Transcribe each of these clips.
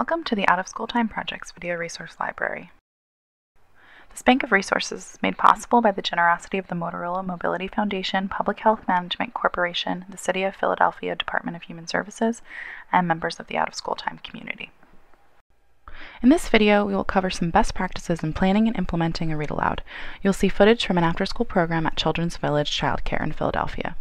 Welcome to the Out of School Time Project's Video Resource Library. This bank of resources is made possible by the generosity of the Motorola Mobility Foundation, Public Health Management Corporation, the City of Philadelphia Department of Human Services, and members of the Out of School Time community. In this video, we will cover some best practices in planning and implementing a read aloud. You'll see footage from an after-school program at Children's Village Childcare in Philadelphia.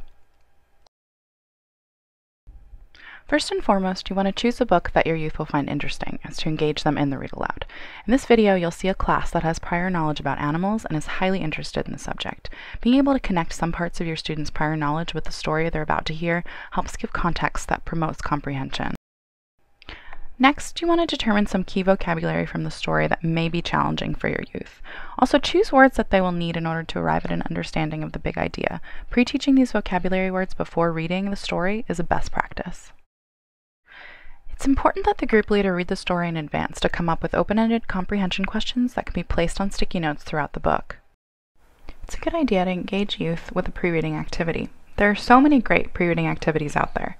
First and foremost, you want to choose a book that your youth will find interesting, as to engage them in the read aloud. In this video, you'll see a class that has prior knowledge about animals and is highly interested in the subject. Being able to connect some parts of your students' prior knowledge with the story they're about to hear helps give context that promotes comprehension. Next, you want to determine some key vocabulary from the story that may be challenging for your youth. Also, choose words that they will need in order to arrive at an understanding of the big idea. Pre-teaching these vocabulary words before reading the story is a best practice. It's important that the group leader read the story in advance to come up with open-ended comprehension questions that can be placed on sticky notes throughout the book. It's a good idea to engage youth with a pre-reading activity. There are so many great pre-reading activities out there.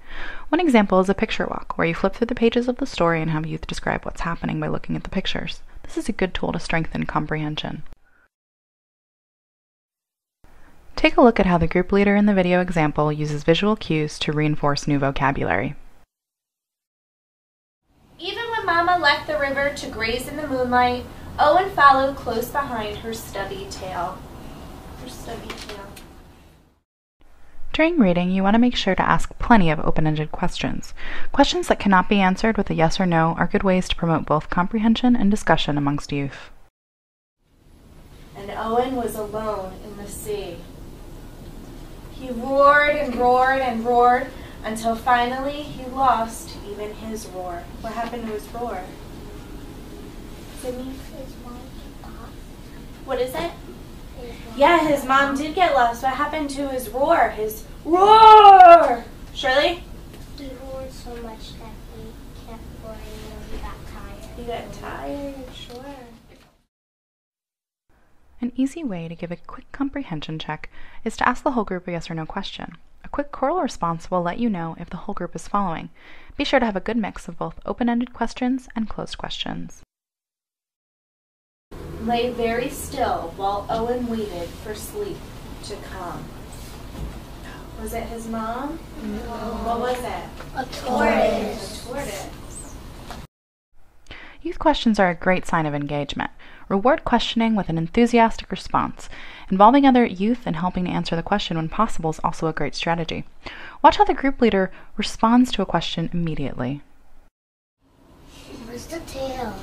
One example is a picture walk, where you flip through the pages of the story and have youth describe what's happening by looking at the pictures. This is a good tool to strengthen comprehension. Take a look at how the group leader in the video example uses visual cues to reinforce new vocabulary. Even when Mama left the river to graze in the moonlight, Owen followed close behind her stubby tail. During reading, you want to make sure to ask plenty of open-ended questions. Questions that cannot be answered with a yes or no are good ways to promote both comprehension and discussion amongst youth. And Owen was alone in the sea. He roared and roared and roared until finally he lost even his roar. What happened to his roar? His mom got lost. What is it? Yeah, his mom did get lost. What happened to his roar? His roar! Shirley? He roared so much that he kept roaring and he got tired. He got tired, sure. An easy way to give a quick comprehension check is to ask the whole group a yes or no question. A quick choral response will let you know if the whole group is following. Be sure to have a good mix of both open-ended questions and closed questions. Lay very still while Owen waited for sleep to come. Was it his mom? No. What was it? A tortoise. A tortoise. Youth questions are a great sign of engagement. Reward questioning with an enthusiastic response. Involving other youth and helping to answer the question when possible is also a great strategy. Watch how the group leader responds to a question immediately. Where's the tail?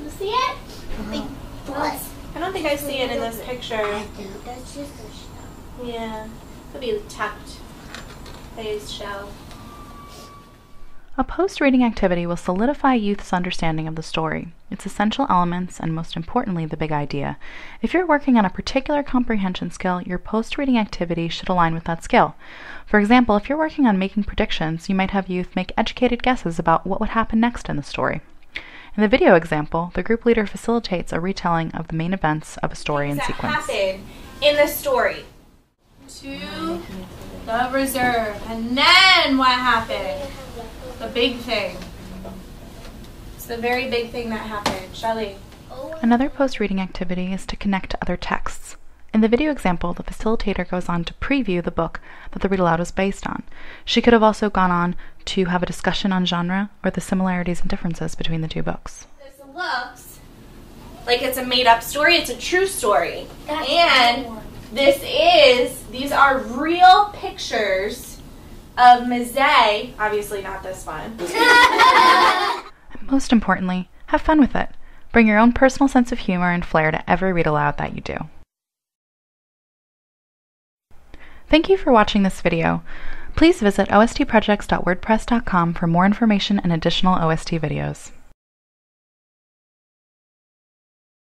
You see it? Big butt. I don't think I see it in this picture. I think that's just a shell. Yeah, could be tucked. Phase shell. A post-reading activity will solidify youth's understanding of the story, its essential elements, and most importantly, the big idea. If you're working on a particular comprehension skill, your post-reading activity should align with that skill. For example, if you're working on making predictions, you might have youth make educated guesses about what would happen next in the story. In the video example, the group leader facilitates a retelling of the main events of a story in sequence. What happened in the story? To the reserve. And then what happened? The big thing. It's the very big thing that happened. Shelley? Another post-reading activity is to connect to other texts. In the video example, the facilitator goes on to preview the book that the read aloud was based on. She could have also gone on to have a discussion on genre or the similarities and differences between the two books. This looks like it's a made-up story. It's a true story. These are real pictures of Mizé, obviously not this one. And most importantly, have fun with it. Bring your own personal sense of humor and flair to every read aloud that you do. Thank you for watching this video. Please visit ostprojects.wordpress.com for more information and additional OST videos.